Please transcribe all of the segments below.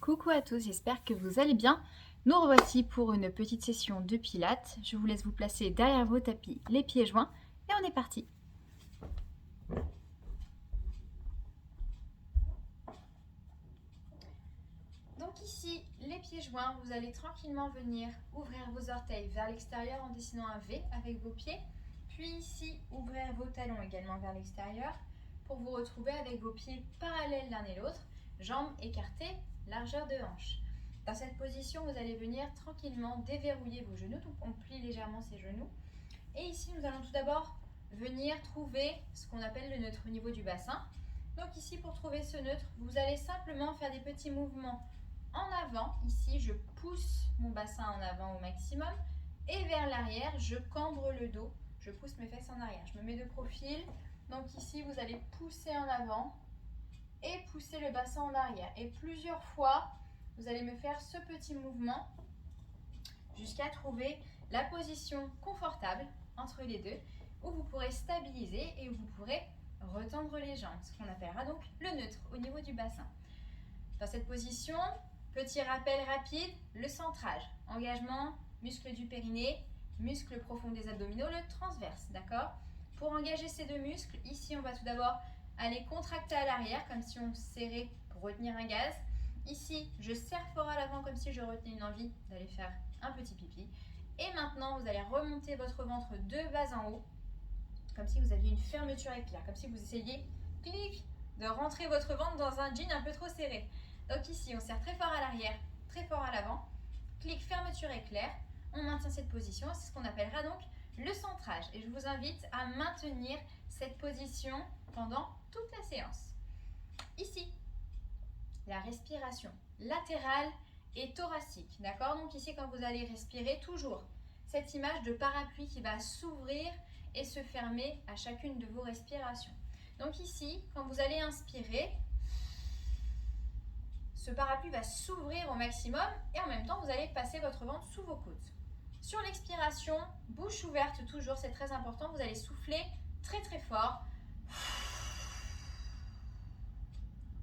Coucou à tous, j'espère que vous allez bien. Nous revoici pour une petite session de pilates. Je vous laisse vous placer derrière vos tapis, les pieds joints, et on est parti. Donc ici, les pieds joints, vous allez tranquillement venir ouvrir vos orteils vers l'extérieur en dessinant un V avec vos pieds. Puis ici, ouvrir vos talons également vers l'extérieur pour vous retrouver avec vos pieds parallèles l'un et l'autre, jambes écartées, largeur de hanche. Dans cette position, vous allez venir tranquillement déverrouiller vos genoux, donc on plie légèrement ses genoux. Et ici, nous allons tout d'abord venir trouver ce qu'on appelle le neutre au niveau du bassin. Donc ici, pour trouver ce neutre, vous allez simplement faire des petits mouvements en avant. Ici, je pousse mon bassin en avant au maximum. Et vers l'arrière, je cambre le dos. Je pousse mes fesses en arrière. Je me mets de profil. Donc ici, vous allez pousser en avant et pousser le bassin en arrière. Et plusieurs fois, vous allez me faire ce petit mouvement jusqu'à trouver la position confortable entre les deux, où vous pourrez stabiliser et où vous pourrez retendre les jambes, ce qu'on appellera donc le neutre au niveau du bassin. Dans cette position, petit rappel rapide, le centrage, engagement, muscle du périnée, muscle profond des abdominaux, le transverse, d'accord? Pour engager ces deux muscles, ici on va tout d'abord aller contracter à l'arrière, comme si on serrait pour retenir un gaz. Ici, je serre fort à l'avant, comme si je retenais une envie d'aller faire un petit pipi. Et maintenant, vous allez remonter votre ventre de bas en haut, comme si vous aviez une fermeture éclair, comme si vous essayiez, clic, de rentrer votre ventre dans un jean un peu trop serré. Donc ici, on serre très fort à l'arrière, très fort à l'avant. Clic, fermeture éclair. On maintient cette position. C'est ce qu'on appellera donc le centrage. Et je vous invite à maintenir cette position pendant toute la séance. Ici, la respiration latérale et thoracique. D'accord? Donc ici, quand vous allez respirer, toujours cette image de parapluie qui va s'ouvrir et se fermer à chacune de vos respirations. Donc ici, quand vous allez inspirer, ce parapluie va s'ouvrir au maximum et en même temps, vous allez passer votre ventre sous vos côtes. Sur l'expiration, bouche ouverte toujours, c'est très important, vous allez souffler très très fort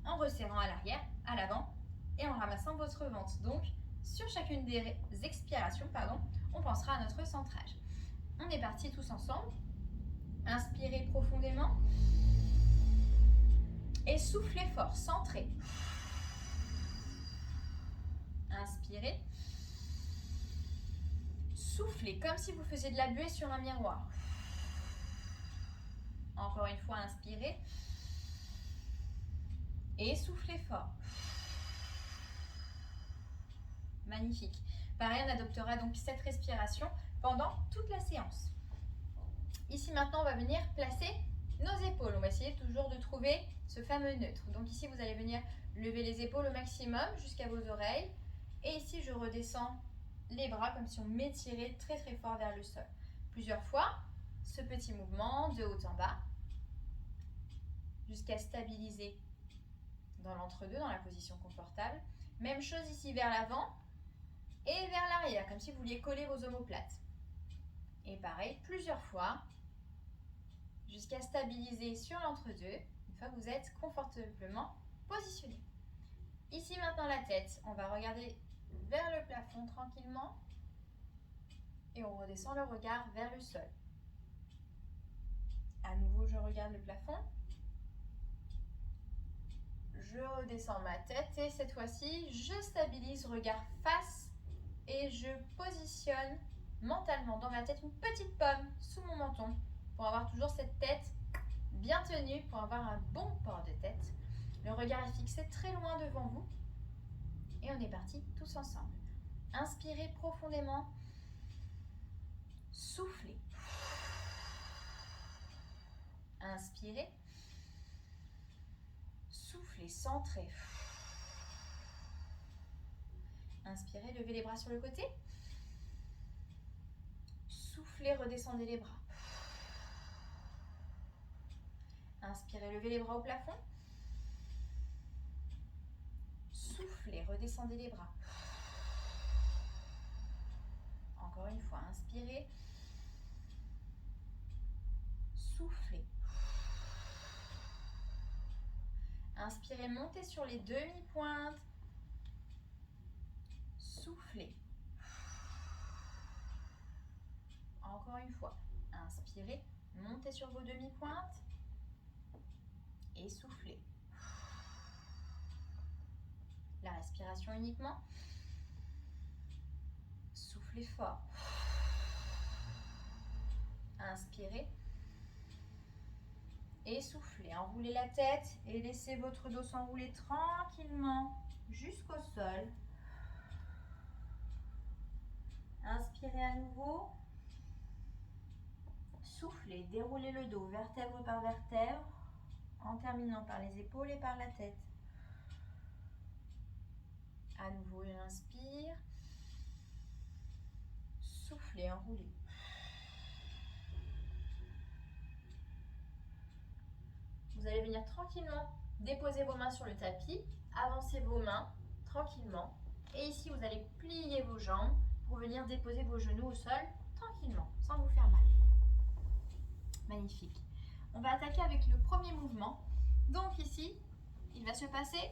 en resserrant à l'arrière, à l'avant et en ramassant votre ventre. Donc, sur chacune des expirations, on pensera à notre centrage. On est parti tous ensemble. Inspirez profondément et soufflez fort, centrez. Inspirez. Soufflez comme si vous faisiez de la buée sur un miroir. Encore une fois, inspirez. Et soufflez fort. Magnifique. Pareil, on adoptera donc cette respiration pendant toute la séance. Ici maintenant, on va venir placer nos épaules. On va essayer toujours de trouver ce fameux neutre. Donc ici, vous allez venir lever les épaules au maximum jusqu'à vos oreilles. Et ici, je redescends les bras comme si on m'étirait très très fort vers le sol. Plusieurs fois, ce petit mouvement de haut en bas jusqu'à stabiliser dans l'entre-deux, dans la position confortable. Même chose ici vers l'avant et vers l'arrière, comme si vous vouliez coller vos omoplates. Et pareil, plusieurs fois, jusqu'à stabiliser sur l'entre-deux, une fois que vous êtes confortablement positionné. Ici maintenant la tête, on va regarder vers le plafond tranquillement et on redescend le regard vers le sol. À nouveau, je regarde le plafond. Je redescends ma tête et cette fois-ci, je stabilise, regard face et je positionne mentalement dans ma tête une petite pomme sous mon menton pour avoir toujours cette tête bien tenue, pour avoir un bon port de tête. Le regard est fixé très loin devant vous et on est parti tous ensemble. Inspirez profondément, soufflez. Inspirez, soufflez, centrez. Inspirez, levez les bras sur le côté. Soufflez, redescendez les bras. Inspirez, levez les bras au plafond. Soufflez, redescendez les bras. Encore une fois, inspirez. Soufflez. Inspirez, montez sur les demi-pointes. soufflez. Encore une fois, inspirez, montez sur vos demi-pointes et soufflez. La respiration uniquement. Soufflez fort. Inspirez et soufflez. Enroulez la tête et laissez votre dos s'enrouler tranquillement jusqu'au sol. Inspirez à nouveau. Soufflez, déroulez le dos vertèbre par vertèbre en terminant par les épaules et par la tête. À nouveau, inspire. Soufflez, enroulez. Vous allez venir tranquillement déposer vos mains sur le tapis, avancer vos mains tranquillement. Et ici, vous allez plier vos jambes pour venir déposer vos genoux au sol tranquillement, sans vous faire mal. Magnifique. On va attaquer avec le premier mouvement. Donc ici, il va se passer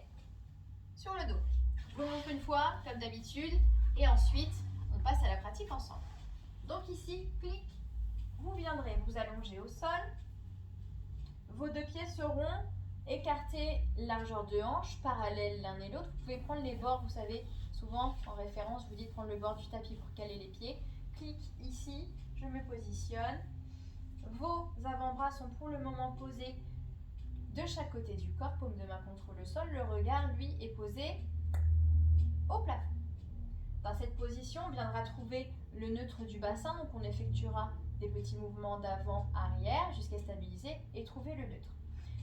sur le dos. Je vous montre une fois, comme d'habitude, et ensuite, on passe à la pratique ensemble. Donc ici, clic, vous viendrez vous allonger au sol. Vos deux pieds seront écartés largeur de hanche, parallèles l'un et l'autre. Vous pouvez prendre les bords, vous savez, souvent en référence, je vous dis de prendre le bord du tapis pour caler les pieds. Clic ici, je me positionne. Vos avant-bras sont pour le moment posés de chaque côté du corps, paume de main contre le sol. Le regard, lui, est posé au plafond. Dans cette position, on viendra trouver le neutre du bassin, donc on effectuera des petits mouvements d'avant-arrière jusqu'à stabiliser et trouver le neutre.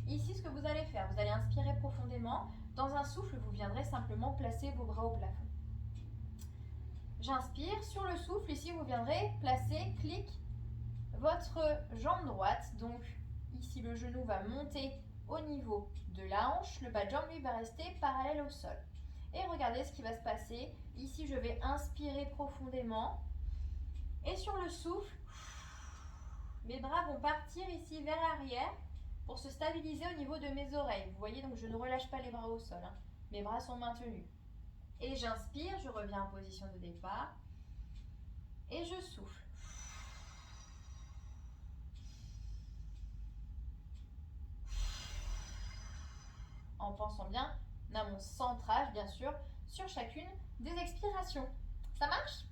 Ici, ce que vous allez faire, vous allez inspirer profondément. Dans un souffle, vous viendrez simplement placer vos bras au plafond. J'inspire. Sur le souffle, ici, vous viendrez placer, clic, votre jambe droite. Donc, ici, le genou va monter au niveau de la hanche. Le bas de jambe, lui, va rester parallèle au sol. Et regardez ce qui va se passer. Ici, je vais inspirer profondément. Et sur le souffle, mes bras vont partir ici vers l'arrière pour se stabiliser au niveau de mes oreilles. Vous voyez, donc je ne relâche pas les bras au sol. Mes bras sont maintenus. Et j'inspire, je reviens en position de départ. Et je souffle. En pensant bien à mon centrage, bien sûr, sur chacune des expirations. Ça marche ?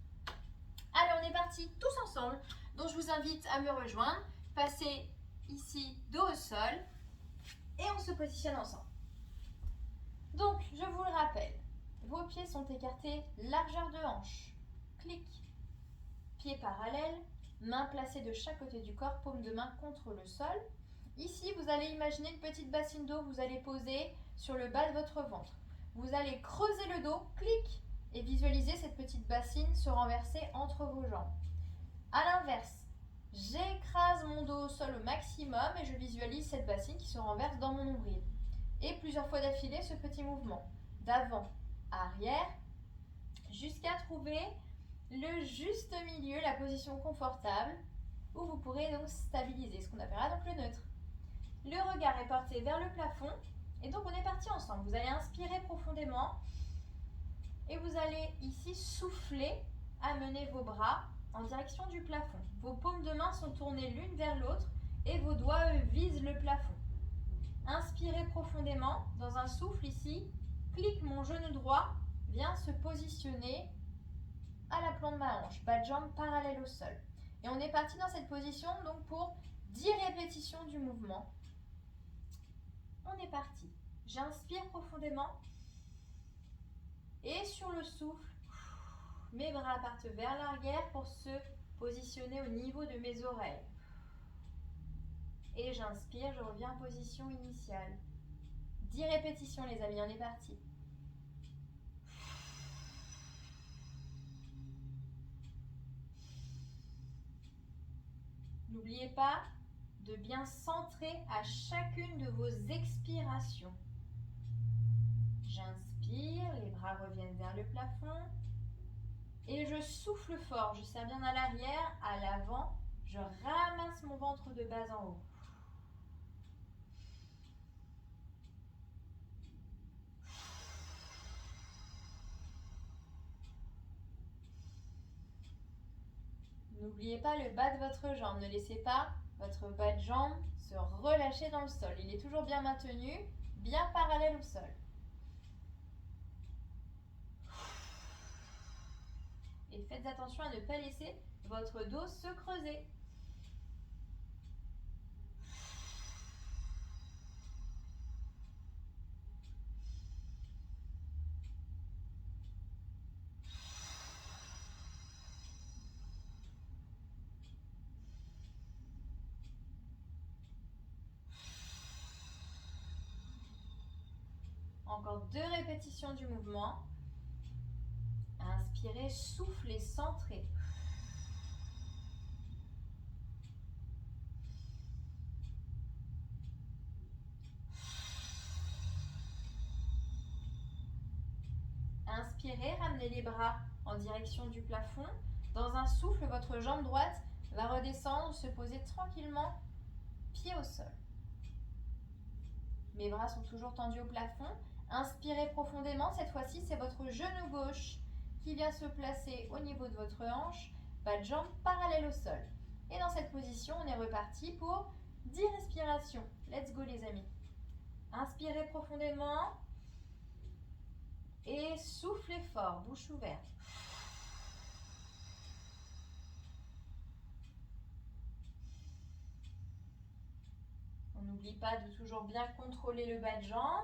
Allez, on est parti tous ensemble. Donc, je vous invite à me rejoindre. Passez ici, dos au sol. Et on se positionne ensemble. Donc, je vous le rappelle. Vos pieds sont écartés, largeur de hanche. Clic. Pieds parallèles. Mains placées de chaque côté du corps, paume de main contre le sol. Ici, vous allez imaginer une petite bassine d'eau. Vous allez poser sur le bas de votre ventre. Vous allez creuser le dos. Clic. Et visualisez cette petite bassine se renverser entre vos jambes. A l'inverse, j'écrase mon dos au sol au maximum et je visualise cette bassine qui se renverse dans mon nombril. Et plusieurs fois d'affilée, ce petit mouvement d'avant à arrière jusqu'à trouver le juste milieu, la position confortable où vous pourrez donc stabiliser, ce qu'on appellera donc le neutre. Le regard est porté vers le plafond et donc on est parti ensemble. Vous allez inspirer profondément. Et vous allez ici souffler, amener vos bras en direction du plafond. Vos paumes de main sont tournées l'une vers l'autre et vos doigts, eux, visent le plafond. Inspirez profondément. Dans un souffle ici, clic, mon genou droit vient se positionner à la plante de ma hanche. Bas de jambe parallèle au sol. Et on est parti dans cette position donc pour 10 répétitions du mouvement. On est parti. J'inspire profondément. Et sur le souffle, mes bras partent vers l'arrière pour se positionner au niveau de mes oreilles. Et j'inspire, je reviens en position initiale. 10 répétitions les amis, on est parti. N'oubliez pas de bien centrer à chacune de vos expirations. J'inspire, les bras reviennent vers le plafond. Et je souffle fort, je serre bien à l'arrière, à l'avant. Je ramasse mon ventre de bas en haut. N'oubliez pas le bas de votre jambe. Ne laissez pas votre bas de jambe se relâcher dans le sol. Il est toujours bien maintenu, bien parallèle au sol. Et faites attention à ne pas laisser votre dos se creuser. Encore 2 répétitions du mouvement. Inspirez, soufflez, centrez. Inspirez, ramenez les bras en direction du plafond. Dans un souffle, votre jambe droite va redescendre, se poser tranquillement, pied au sol. Mes bras sont toujours tendus au plafond. Inspirez profondément. Cette fois-ci, c'est votre genou gauche qui vient se placer au niveau de votre hanche. Pas de jambe parallèle au sol. Et dans cette position, on est reparti pour 10 respirations. Let's go les amis. Inspirez profondément. Et soufflez fort, bouche ouverte. On n'oublie pas de toujours bien contrôler le bas de jambe.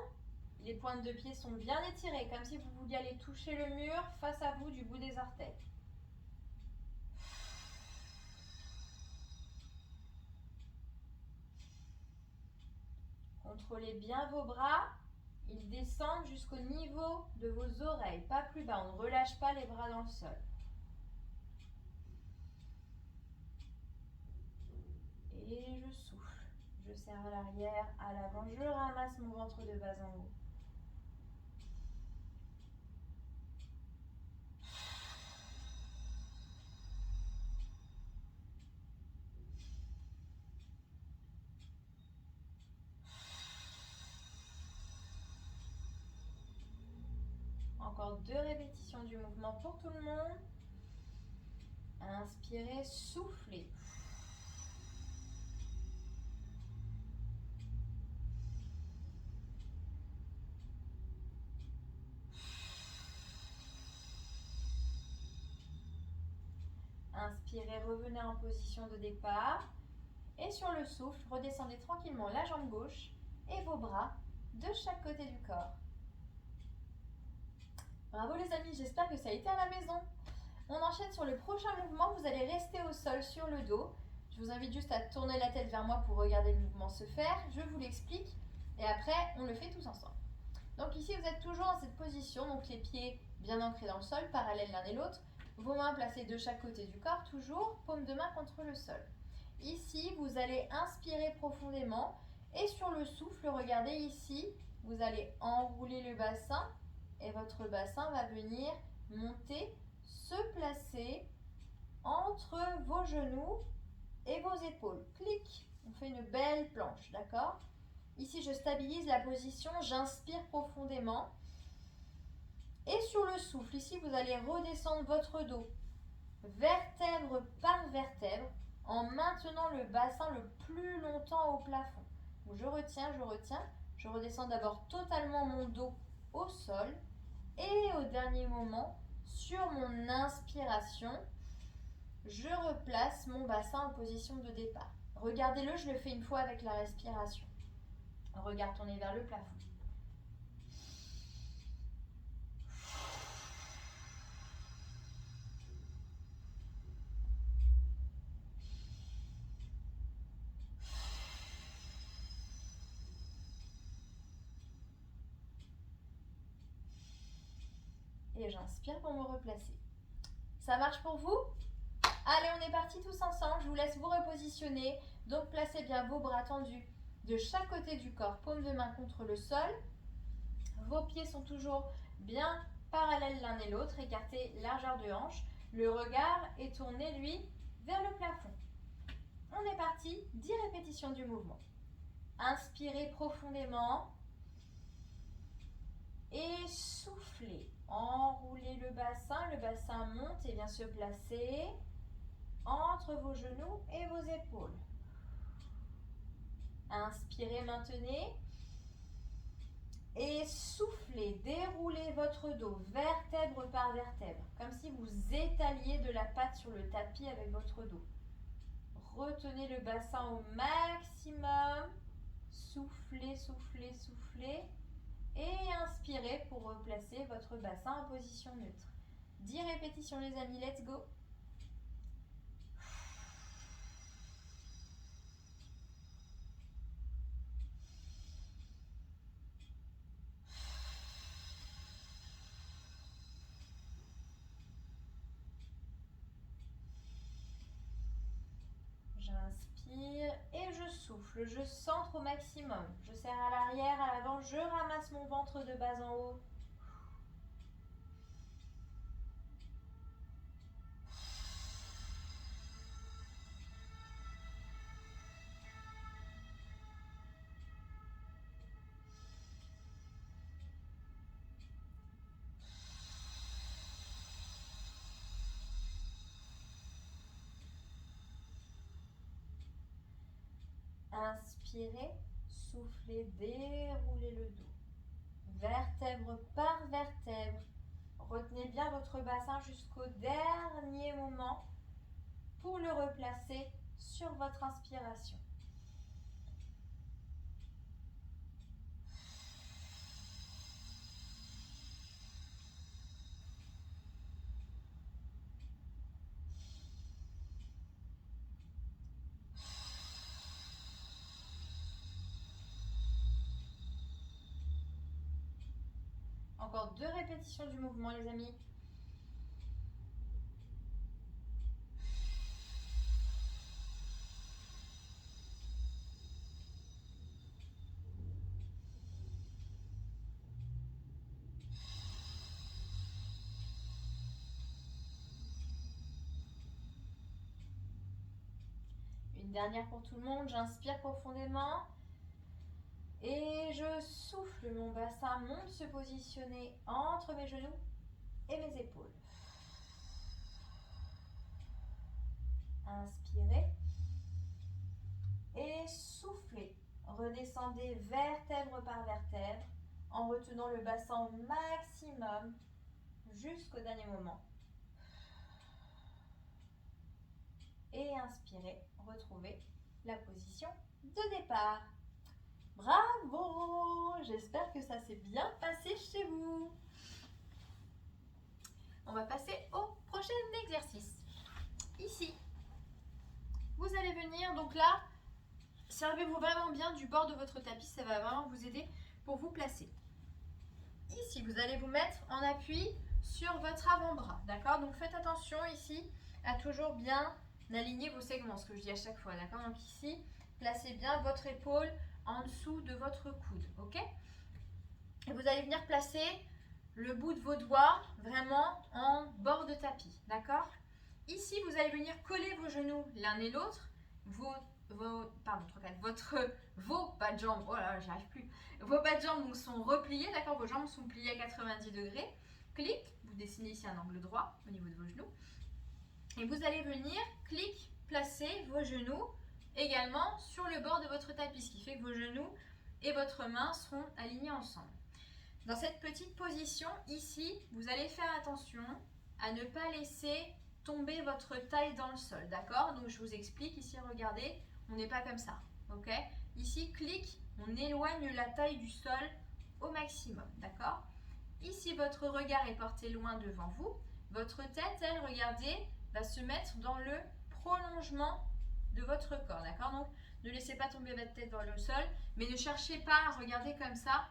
Les pointes de pied sont bien étirées, comme si vous vouliez aller toucher le mur face à vous du bout des orteils. Contrôlez bien vos bras. Ils descendent jusqu'au niveau de vos oreilles, pas plus bas. On ne relâche pas les bras dans le sol. Et je souffle. Je serre à l'arrière, à l'avant. Je ramasse mon ventre de bas en haut. Encore 2 répétitions du mouvement pour tout le monde. Inspirez, soufflez. Inspirez, revenez en position de départ. Et sur le souffle, redescendez tranquillement la jambe gauche et vos bras de chaque côté du corps. Bravo les amis, j'espère que ça a été à la maison. On enchaîne sur le prochain mouvement. Vous allez rester au sol sur le dos. Je vous invite juste à tourner la tête vers moi pour regarder le mouvement se faire. Je vous l'explique et après on le fait tous ensemble. Donc ici vous êtes toujours dans cette position, donc les pieds bien ancrés dans le sol, parallèles l'un et l'autre. Vos mains placées de chaque côté du corps, toujours paume de main contre le sol. Ici, vous allez inspirer profondément et sur le souffle, regardez ici, vous allez enrouler le bassin et votre bassin va venir monter, se placer entre vos genoux et vos épaules. Clic, on fait une belle planche, d'accord? Ici, je stabilise la position, j'inspire profondément. Et sur le souffle, ici, vous allez redescendre votre dos, vertèbre par vertèbre, en maintenant le bassin le plus longtemps au plafond. Donc je retiens, je redescends d'abord totalement mon dos au sol et au dernier moment, sur mon inspiration, je replace mon bassin en position de départ. Regardez-le, je le fais une fois avec la respiration. Regard tourné vers le plafond. Et j'inspire pour me replacer. Ça marche pour vous? Allez, on est parti tous ensemble. Je vous laisse vous repositionner. Donc, placez bien vos bras tendus de chaque côté du corps, paume de main contre le sol. Vos pieds sont toujours bien parallèles l'un et l'autre, écartés largeur de hanche. Le regard est tourné, lui, vers le plafond. On est parti, 10 répétitions du mouvement. Inspirez profondément et soufflez. Enroulez le bassin monte et vient se placer. entre vos genoux et vos épaules. Inspirez, maintenez. Et soufflez, déroulez votre dos, vertèbre par vertèbre, comme si vous étaliez de la pâte sur le tapis avec votre dos. Retenez le bassin au maximum. Soufflez, soufflez, soufflez. Et inspirez pour replacer votre bassin en position neutre. 10 répétitions les amis, let's go! J'inspire et je souffle, je centre au maximum. Je serre à l'arrière, à l'avant, je ramasse mon ventre de bas en haut. Inspirez, soufflez, déroulez le dos. Vertèbre par vertèbre. Retenez bien votre bassin jusqu'au dernier moment pour le replacer sur votre inspiration. Encore 2 répétitions du mouvement les amis. Une dernière pour tout le monde, j'inspire profondément. Et je souffle, mon bassin monte se positionner entre mes genoux et mes épaules. Inspirez et soufflez. Redescendez vertèbre par vertèbre en retenant le bassin au maximum jusqu'au dernier moment. Et inspirez, retrouvez la position de départ. Bravo! J'espère que ça s'est bien passé chez vous. On va passer au prochain exercice. Ici, vous allez venir, donc là, servez-vous vraiment bien du bord de votre tapis, ça va vraiment vous aider pour vous placer. Ici, vous allez vous mettre en appui sur votre avant-bras, d'accord? Donc faites attention ici à toujours bien aligner vos segments, ce que je dis à chaque fois, d'accord? Donc ici, placez bien votre épaule en dessous de votre coude, ok? Et vous allez venir placer le bout de vos doigts vraiment en bord de tapis, d'accord? Ici, vous allez venir coller vos genoux l'un et l'autre, vos bas de jambes, oh là, j'y arrive plus. Vos bas de jambes sont repliés, d'accord? Vos jambes sont pliées à 90 degrés. Clic, vous dessinez ici un angle droit au niveau de vos genoux. Et vous allez venir, clic, placer vos genoux également sur le bord de votre tapis, ce qui fait que vos genoux et votre main seront alignés ensemble. Dans cette petite position, ici, vous allez faire attention à ne pas laisser tomber votre taille dans le sol, d'accord? Donc je vous explique, ici regardez, on n'est pas comme ça, ok? Ici, clic, on éloigne la taille du sol au maximum, d'accord? Ici, votre regard est porté loin devant vous, votre tête, elle, regardez, va se mettre dans le prolongement de votre corps, d'accord? Donc ne laissez pas tomber votre tête dans le sol, mais ne cherchez pas à regarder comme ça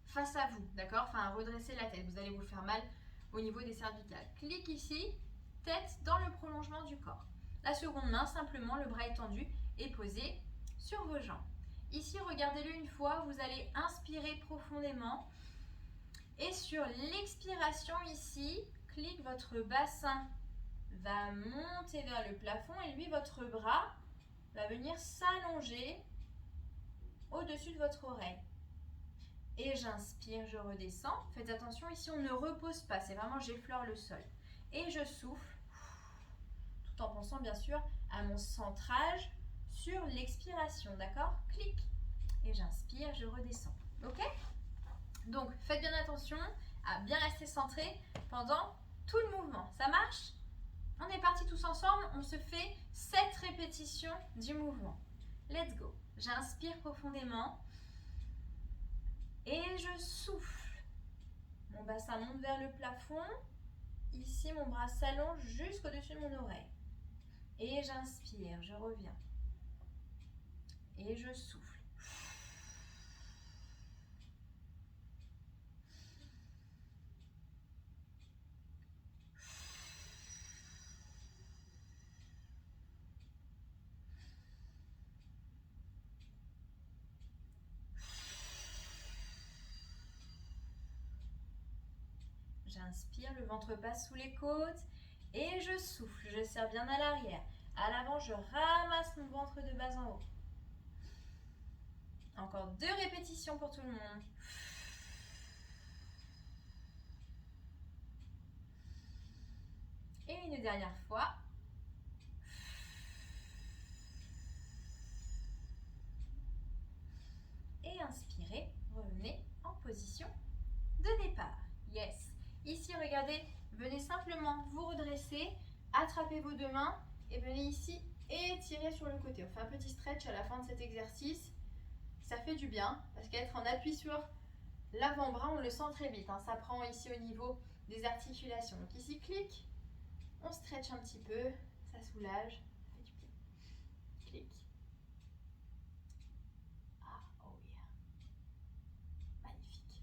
face à vous, d'accord? Enfin, à redresser la tête, vous allez vous faire mal au niveau des cervicales. Clic ici, tête dans le prolongement du corps. La seconde main, simplement, le bras étendu est posé sur vos jambes. Ici, regardez-le une fois, vous allez inspirer profondément. Et sur l'expiration ici, clic, votre bassin va monter vers le plafond et lui, votre bras va venir s'allonger au-dessus de votre oreille. Et j'inspire, je redescends. Faites attention, ici on ne repose pas, c'est vraiment j'effleure le sol. Et je souffle, tout en pensant bien sûr à mon centrage sur l'expiration, d'accord? Clic. Et j'inspire, je redescends. Ok? Donc, faites bien attention à bien rester centré pendant tout le mouvement. Ça marche? On est parti tous ensemble. On se fait 7 répétitions du mouvement. Let's go. J'inspire profondément et je souffle. Mon bassin monte vers le plafond. Ici, mon bras s'allonge jusqu'au-dessus de mon oreille. Et j'inspire, je reviens. Et je souffle. J'inspire, le ventre passe sous les côtes et je souffle. Je serre bien à l'arrière. À l'avant, je ramasse mon ventre de bas en haut. Encore 2 répétitions pour tout le monde. Et une dernière fois. Et inspirez, revenez en position de départ. Yes. Ici, regardez, venez simplement vous redresser, attrapez vos 2 mains et venez ici étirer sur le côté. On fait un petit stretch à la fin de cet exercice. Ça fait du bien parce qu'être en appui sur l'avant-bras, on le sent très vite. Ça prend ici au niveau des articulations. Donc ici, clic, on stretch un petit peu, ça soulage, ça fait du bien. Clic. Ah, oh yeah. Magnifique.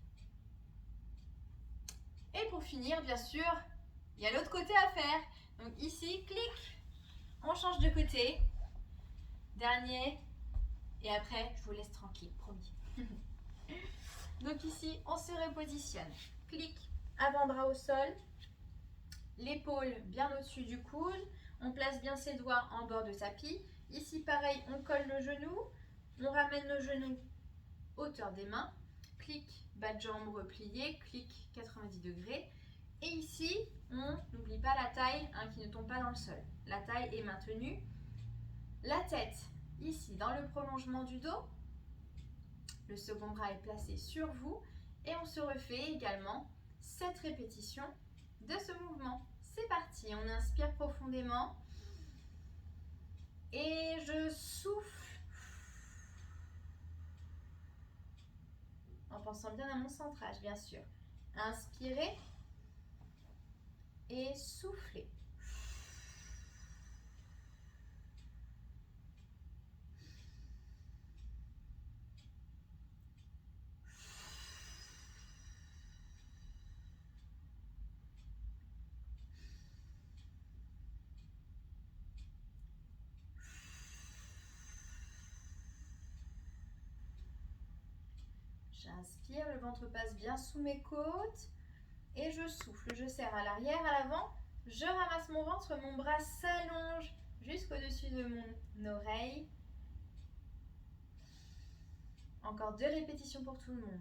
Et pour finir, bien sûr, il y a l'autre côté à faire. Donc ici, clic, on change de côté. Dernier. Et après, je vous laisse tranquille, promis. Donc ici, on se repositionne. Clic, avant-bras au sol. L'épaule bien au-dessus du coude. On place bien ses doigts en bord de tapis. Ici, pareil, on colle le genou. On ramène nos genoux hauteur des mains. Clic, bas de jambe replié. Clic, 90 degrés. Et ici, on n'oublie pas la taille qui ne tombe pas dans le sol. La taille est maintenue. La tête, ici, dans le prolongement du dos. Le second bras est placé sur vous. Et on se refait également 7 répétitions de ce mouvement. C'est parti, on inspire profondément. Et je souffle. En pensant bien à mon centrage, bien sûr. Inspirez. Et soufflez. J'inspire, le ventre passe bien sous mes côtes. Et je souffle, je serre à l'arrière, à l'avant. Je ramasse mon ventre, mon bras s'allonge jusqu'au-dessus de mon oreille. Encore 2 répétitions pour tout le monde.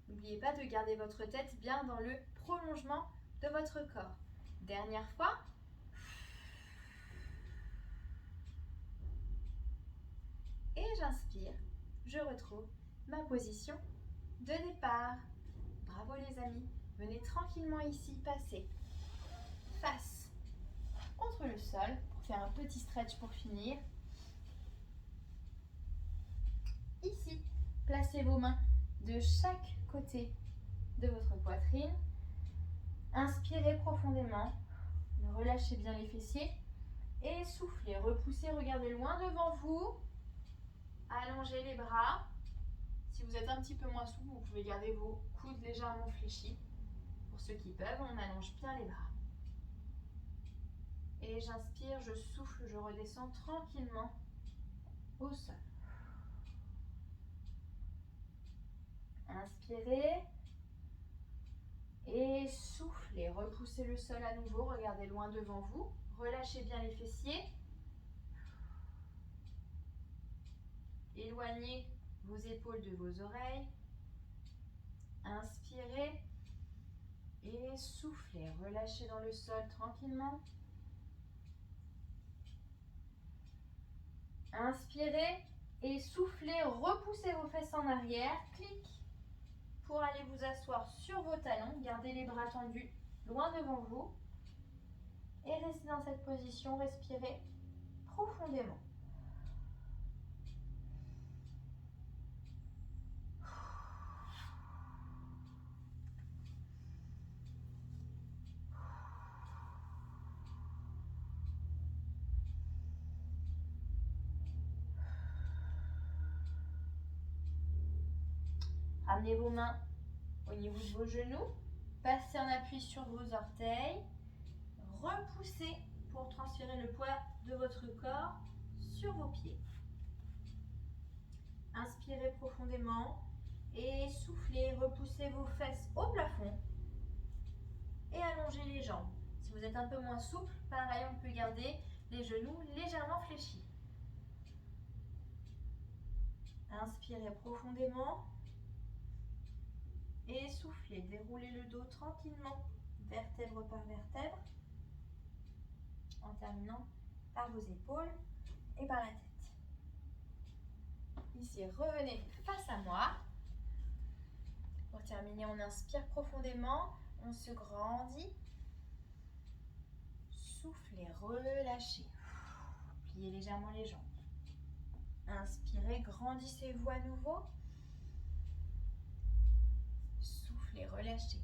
N'oubliez pas de garder votre tête bien dans le prolongement de votre corps. Dernière fois. Et j'inspire. Je retrouve ma position de départ. Bravo les amis. Venez tranquillement ici passer face contre le sol pour faire un petit stretch pour finir. Ici, placez vos mains de chaque côté de votre poitrine. Inspirez profondément, relâchez bien les fessiers et soufflez, repoussez, regardez loin devant vous, allongez les bras. Si vous êtes un petit peu moins souple, vous pouvez garder vos coudes légèrement fléchis. Pour ceux qui peuvent, on allonge bien les bras. Et j'inspire, je souffle, je redescends tranquillement au sol. Inspirez. Et soufflez, repoussez le sol à nouveau, regardez loin devant vous, relâchez bien les fessiers. Et soufflez, relâchez dans le sol tranquillement. Inspirez et soufflez, repoussez vos fesses en arrière, clic, pour aller vous asseoir sur vos talons. Gardez les bras tendus loin devant vous et restez dans cette position, respirez profondément. Ramenez vos mains au niveau de vos genoux, passez en appui sur vos orteils, repoussez pour transférer le poids de votre corps sur vos pieds. Inspirez profondément et soufflez, repoussez vos fesses au plafond et allongez les jambes. Si vous êtes un peu moins souple, pareil, on peut garder les genoux légèrement fléchis. Inspirez profondément et soufflez, déroulez le dos tranquillement, vertèbre par vertèbre, en terminant par vos épaules et par la tête. Ici, revenez face à moi. Pour terminer, on inspire profondément, on se grandit. Soufflez, relâchez. Pliez légèrement les jambes. Inspirez, grandissez-vous à nouveau. Soufflez, relâchez.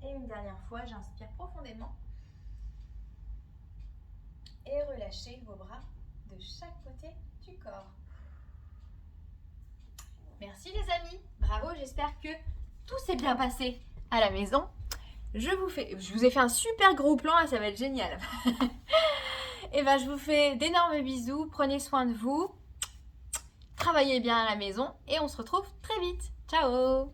Et une dernière fois, j'inspire profondément. Et relâchez vos bras de chaque côté du corps. Merci les amis, bravo, j'espère que tout s'est bien passé à la maison. Je vous ai fait un super gros plan, là, ça va être génial. Et ben je vous fais d'énormes bisous, prenez soin de vous, travaillez bien à la maison et on se retrouve très vite. Ciao!